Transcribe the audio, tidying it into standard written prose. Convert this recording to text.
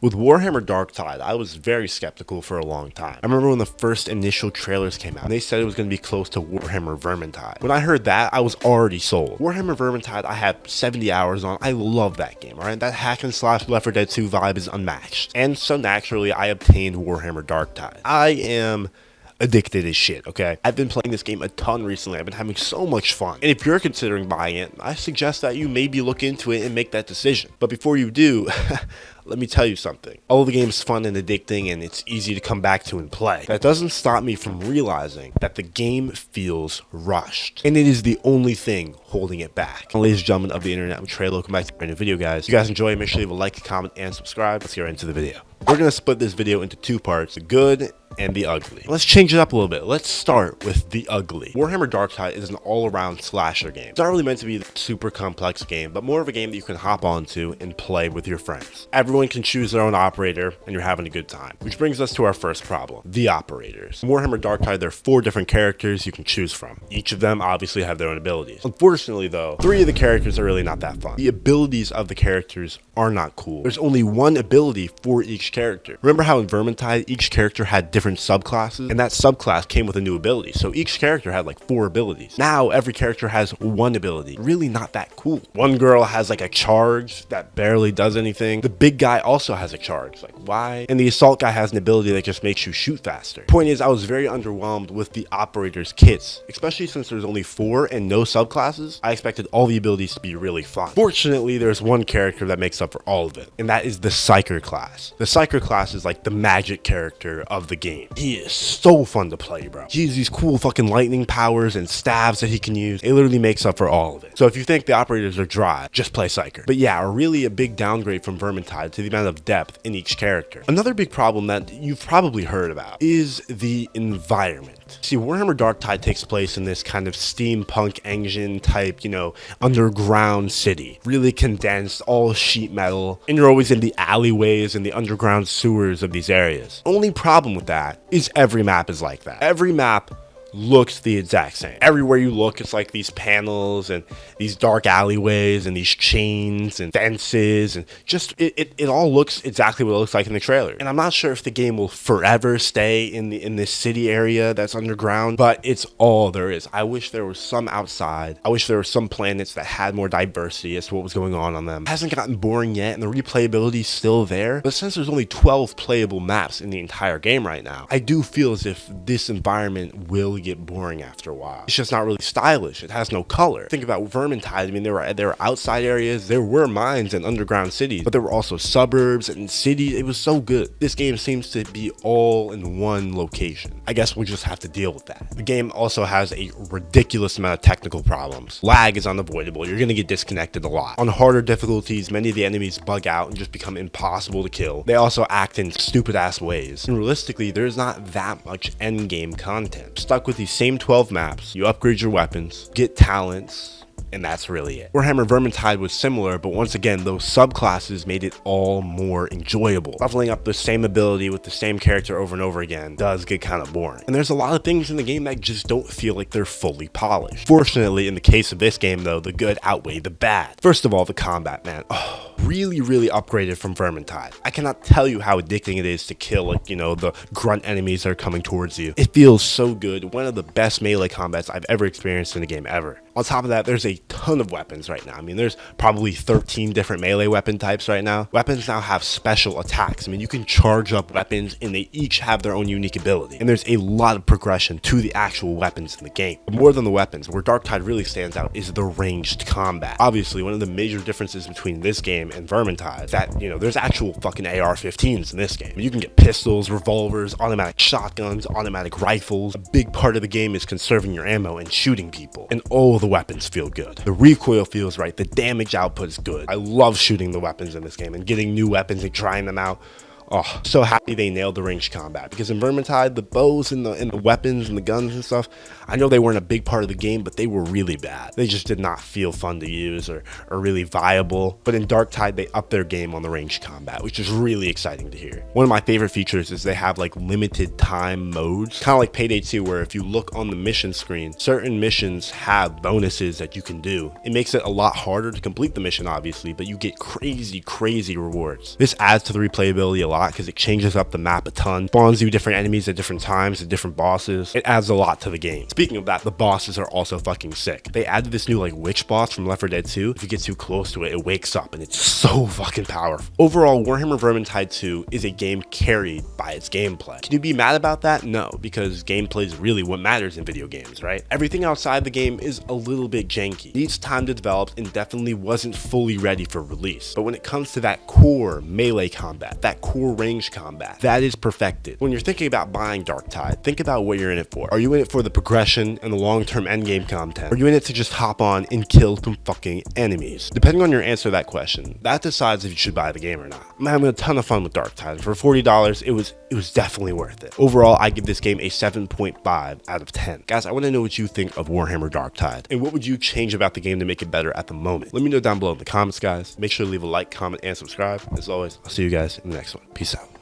With Warhammer Darktide, I was very skeptical for a long time. I remember when the first initial trailers came out, and they said it was going to be close to Warhammer Vermintide. When I heard that, I was already sold. Warhammer Vermintide, I have 70 hours on. I love that game, alright? That hack and slash Left 4 Dead 2 vibe is unmatched. And so naturally, I obtained Warhammer Darktide. I am addicted as shit, okay? I've been playing this game a ton recently. I've been having so much fun. And if you're considering buying it, I suggest that you maybe look into it and make that decision. But before you do, let me tell you something. All the game's fun and addicting, and it's easy to come back to and play. That doesn't stop me from realizing that the game feels rushed. And it is the only thing holding it back. Well, ladies and gentlemen of the internet, I'm Trey. Welcome back to a brand new video, guys. If you guys enjoy, make sure you leave a like, comment, and subscribe. Let's get right into the video. We're going to split this video into two parts, the good and the ugly. Let's change it up a little bit. Let's start with the ugly. Warhammer Darktide is an all-around slasher game. It's not really meant to be a super complex game, but more of a game that you can hop onto and play with your friends. Everyone can choose their own operator, and you're having a good time. Which brings us to our first problem, the operators. In Warhammer Darktide, there are 4 different characters you can choose from. Each of them obviously have their own abilities. Unfortunately, though, 3 of the characters are really not that fun. The abilities of the characters are not cool. There's only one ability for each character. Remember how in Vermintide, each character had different subclasses, and that subclass came with a new ability, so each character had like 4 abilities. Now every character has one ability. Really not that cool. One girl has like a charge that barely does anything. The big guy also has a charge, like why? And the assault guy has an ability that just makes you shoot faster. Point is, I was very underwhelmed with the operators kits, especially since there's only 4 and no subclasses. I expected all the abilities to be really fun. Fortunately, there's one character that makes up for all of it, and that is the Psyker class. The Psyker class is like the magic character of the game. He is so fun to play, bro. He has these cool fucking lightning powers and staves that he can use. It literally makes up for all of it. So if you think the operators are dry, just play Psyker. But yeah, really a big downgrade from Vermintide to the amount of depth in each character. Another big problem that you've probably heard about is the environment. See, Warhammer Darktide takes place in this kind of steampunk engine type, underground city. Really condensed, all sheet metal, and you're always in the alleyways and the underground sewers of these areas. Only problem with that is every map is like that. Every map looks the exact same. Everywhere you look, it's like these panels and these dark alleyways and these chains and fences, and just it all looks exactly what it looks like in the trailer. And I'm not sure if the game will forever stay in this city area that's underground, but it's all there is. I wish there was some outside. I wish there were some planets that had more diversity as to what was going on them. It hasn't gotten boring yet, and the replayability is still there. But since there's only 12 playable maps in the entire game right now, I do feel as if this environment will get boring after a while. It's just not really stylish. It has no color. Think about Vermintide. I mean, there were outside areas, there were mines and underground cities, but there were also suburbs and cities. It was so good. This game seems to be all in one location. I guess we'll just have to deal with that. The game also has a ridiculous amount of technical problems. Lag is unavoidable. You're gonna get disconnected a lot. On harder difficulties, many of the enemies bug out and just become impossible to kill. They also act in stupid ass ways. And realistically, there's not that much end game content. Stuck with these same 12 maps, you upgrade your weapons, get talents, and that's really it. Warhammer Vermintide was similar, but once again, those subclasses made it all more enjoyable. Leveling up the same ability with the same character over and over again does get kind of boring. And there's a lot of things in the game that just don't feel like they're fully polished. Fortunately, in the case of this game though, the good outweigh the bad. First of all, the combat, man. Really upgraded from Vermintide. I cannot tell you how addicting it is to kill, the grunt enemies that are coming towards you. It feels so good. One of the best melee combats I've ever experienced in a game ever. On top of that, there's a ton of weapons right now. I mean, there's probably 13 different melee weapon types right now. Weapons now have special attacks. I mean, you can charge up weapons and they each have their own unique ability. And there's a lot of progression to the actual weapons in the game. But more than the weapons, where Darktide really stands out is the ranged combat. Obviously, one of the major differences between this game and Vermintide is that, there's actual fucking AR-15s in this game. You can get pistols, revolvers, automatic shotguns, automatic rifles. A big part of the game is conserving your ammo and shooting people. And the weapons feel good. The recoil feels right. The damage output is good. I love shooting the weapons in this game and getting new weapons and trying them out. Oh, so happy they nailed the ranged combat, because in Vermintide, the bows and the weapons and the guns and stuff, I know they weren't a big part of the game, but they were really bad. They just did not feel fun to use or really viable. But in Darktide, they upped their game on the ranged combat, which is really exciting to hear. One of my favorite features is they have like limited time modes, kind of like Payday 2, where if you look on the mission screen, certain missions have bonuses that you can do. It makes it a lot harder to complete the mission, obviously, but you get crazy rewards. This adds to the replayability a lot because it changes up the map a ton, spawns you different enemies at different times and different bosses. It adds a lot to the game. Speaking of that, the bosses are also fucking sick. They added this new like witch boss from Left 4 Dead 2. If you get too close to it, it wakes up and it's so fucking powerful. Overall, Warhammer Vermintide 2 is a game carried by its gameplay. Can you be mad about that? No, because gameplay is really what matters in video games, right? Everything outside the game is a little bit janky, needs time to develop, and definitely wasn't fully ready for release. But when it comes to that core melee combat, that core range combat, that is perfected. When you're thinking about buying Darktide, think about what you're in it for. Are you in it for the progression and the long-term endgame content? Are you in it to just hop on and kill some fucking enemies? Depending on your answer to that question, that decides if you should buy the game or not. I'm having a ton of fun with Darktide. For $40, it was definitely worth it. Overall, I give this game a 7.5 out of 10. Guys, I want to know what you think of Warhammer Darktide, and what would you change about the game to make it better at the moment? Let me know down below in the comments, guys. Make sure to leave a like, comment, and subscribe. As always, I'll see you guys in the next one. Peace out.